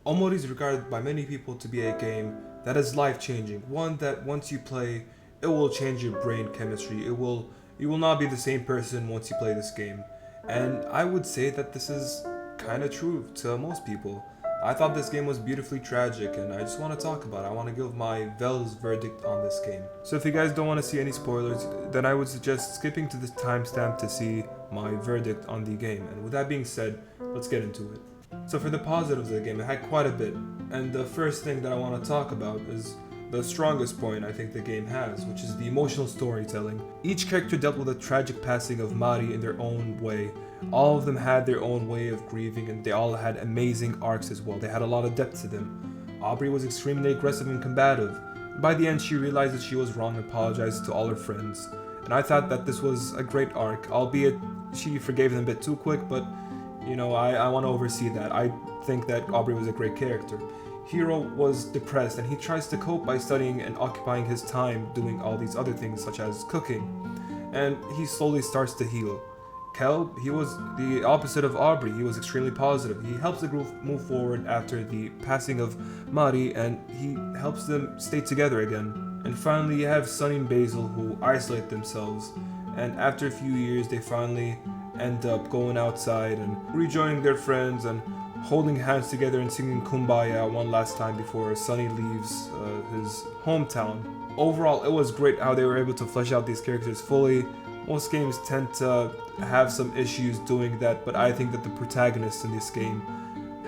Omori is regarded by many people to be a game that is life-changing. One that once you play, it will change your brain chemistry. You will not be the same person once you play this game. And I would say that this is kind of true to most people. I thought this game was beautifully tragic, and I just want to talk about it. I want to give my Vels verdict on this game. So if you guys don't want to see any spoilers, then I would suggest skipping to this timestamp to see my verdict on the game. And with that being said, let's get into it. So for the positives of the game, it had quite a bit. And the first thing that I want to talk about is the strongest point I think the game has, which is the emotional storytelling. Each character dealt with a tragic passing of Mari in their own way. All of them had their own way of grieving, and they all had amazing arcs as well. They had a lot of depth to them. Aubrey was extremely aggressive and combative. By the end, she realized that she was wrong and apologized to all her friends. And I thought that this was a great arc, albeit she forgave them a bit too quick, but I want to oversee that. I think that Aubrey was a great character. Hiro was depressed, and he tries to cope by studying and occupying his time doing all these other things such as cooking. And he slowly starts to heal. Kel, he was the opposite of Aubrey. He was extremely positive. He helps the group move forward after the passing of Mari, and he helps them stay together again. And finally, you have Sunny and Basil, who isolate themselves. And after a few years, they finally end up going outside and rejoining their friends and holding hands together and singing Kumbaya one last time before Sunny leaves his hometown. Overall, it was great how they were able to flesh out these characters fully. Most games tend to have some issues doing that, but I think that the protagonists in this game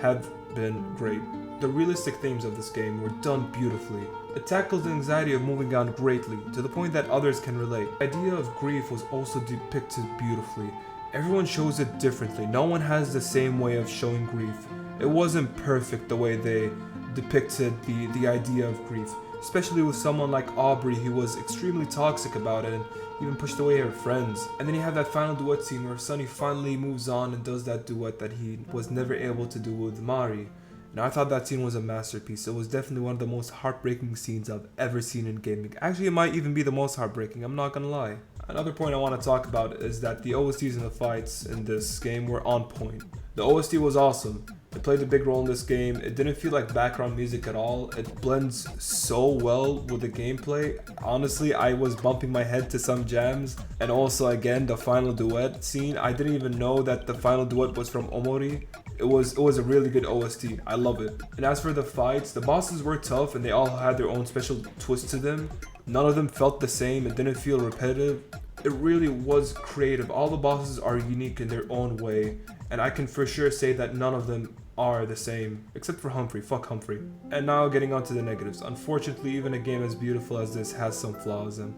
have been great. The realistic themes of this game were done beautifully. It tackles the anxiety of moving on greatly, to the point that others can relate. The idea of grief was also depicted beautifully. Everyone shows it differently. No one has the same way of showing grief. It wasn't perfect the way they depicted the idea of grief, especially with someone like Aubrey, who was extremely toxic about it and even pushed away her friends. And then you have that final duet scene where Sunny finally moves on and does that duet that he was never able to do with Mari. And I thought that scene was a masterpiece. It was definitely one of the most heartbreaking scenes I've ever seen in gaming. Actually, it might even be the most heartbreaking, I'm not gonna lie. Another point I want to talk about is that the OSTs and the fights in this game were on point. The OST was awesome. It played a big role in this game. It didn't feel like background music at all. It blends so well with the gameplay. Honestly, I was bumping my head to some jams. And also, again, the final duet scene. I didn't even know that the final duet was from Omori. It was a really good OST. I love it. And as for the fights, the bosses were tough and they all had their own special twist to them. None of them felt the same. It didn't feel repetitive. It really was creative. All the bosses are unique in their own way. And I can for sure say that none of them are the same, except for Humphrey. Fuck Humphrey. And now getting on to the negatives. Unfortunately, even a game as beautiful as this has some flaws, and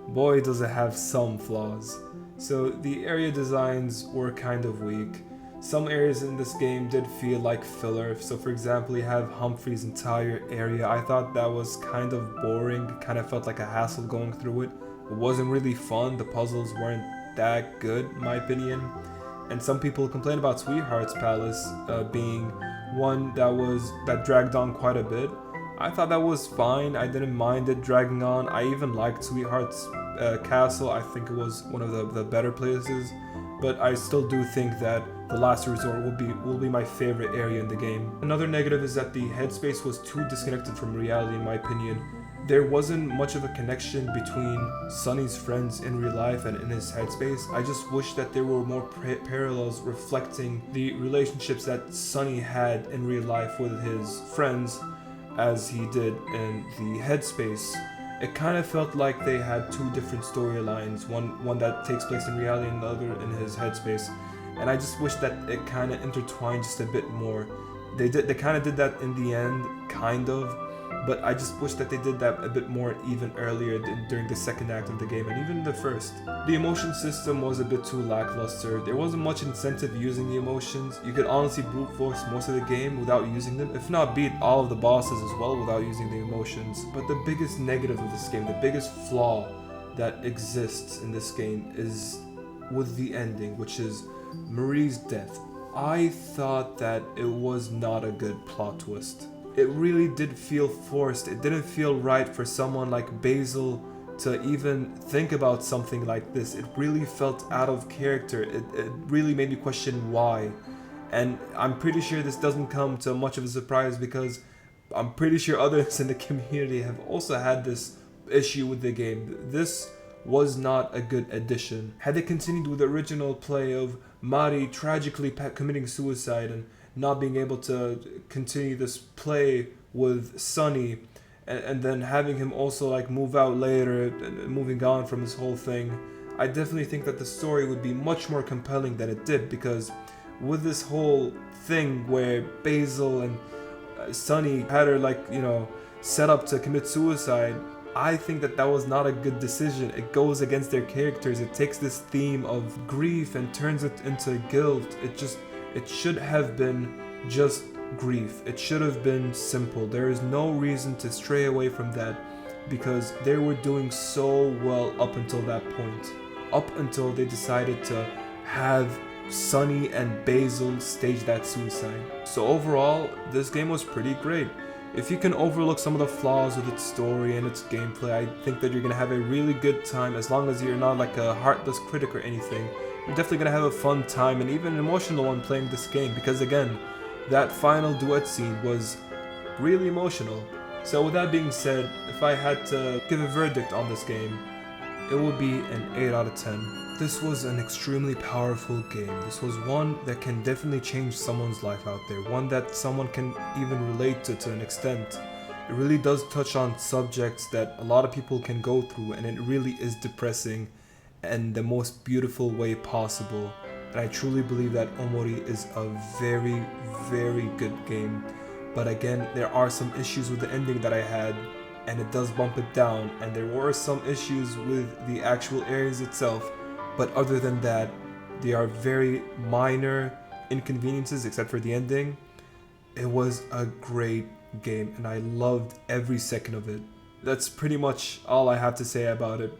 boy does it have some flaws. So the area designs were kind of weak. Some areas in this game did feel like filler. So for example, you have Humphrey's entire area. I thought that was kind of boring. It kind of felt like a hassle going through it. It wasn't really fun. The puzzles weren't that good, in my opinion. And some people complain about Sweetheart's Palace being one that dragged on quite a bit. I thought that was fine. I didn't mind it dragging on. I even liked Sweetheart's Castle. I think it was one of the better places. But I still do think that the Last Resort will be my favorite area in the game. Another negative is that the headspace was too disconnected from reality, in my opinion. There wasn't much of a connection between Sunny's friends in real life and in his headspace. I just wish that there were more parallels reflecting the relationships that Sunny had in real life with his friends as he did in the headspace. It kind of felt like they had two different storylines, one that takes place in reality and the other in his headspace. And I just wish that it kind of intertwined just a bit more. They kind of did that in the end, kind of. But I just wish that they did that a bit more even earlier during the second act of the game and even the first. The emotion system was a bit too lackluster. There wasn't much incentive using the emotions. You could honestly brute force most of the game without using them, if not beat all of the bosses as well without using the emotions. But the biggest negative of this game, the biggest flaw that exists in this game is with the ending, which is Marie's death. I thought that it was not a good plot twist. It really did feel forced. It didn't feel right for someone like Basil to even think about something like this. It really felt out of character. It really made me question why. And I'm pretty sure this doesn't come to much of a surprise because I'm pretty sure others in the community have also had this issue with the game. This was not a good addition. Had they continued with the original play of Mari tragically committing suicide and not being able to continue this play with Sunny, and then having him also like move out later and moving on from this whole thing, I definitely think that the story would be much more compelling than it did, because with this whole thing where Basil and Sunny had her like, set up to commit suicide, I think that that was not a good decision. It goes against their characters. It takes this theme of grief and turns it into guilt. It should have been just grief. It should have been simple. There is no reason to stray away from that, because they were doing so well up until that point. Up until they decided to have Sunny and Basil stage that suicide. So overall, this game was pretty great. If you can overlook some of the flaws with its story and its gameplay, I think that you're going to have a really good time, as long as you're not like a heartless critic or anything. You're definitely going to have a fun time and even an emotional one playing this game, because again, that final duet scene was really emotional. So with that being said, if I had to give a verdict on this game, it would be an 8 out of 10. This was an extremely powerful game. This was one that can definitely change someone's life out there, one that someone can even relate to an extent. It really does touch on subjects that a lot of people can go through, and it really is depressing in the most beautiful way possible. And I truly believe that Omori is a very, very good game. But again, there are some issues with the ending that I had, and it does bump it down, and there were some issues with the actual areas itself. But other than that, they are very minor inconveniences except for the ending. It was a great game and I loved every second of it. That's pretty much all I have to say about it.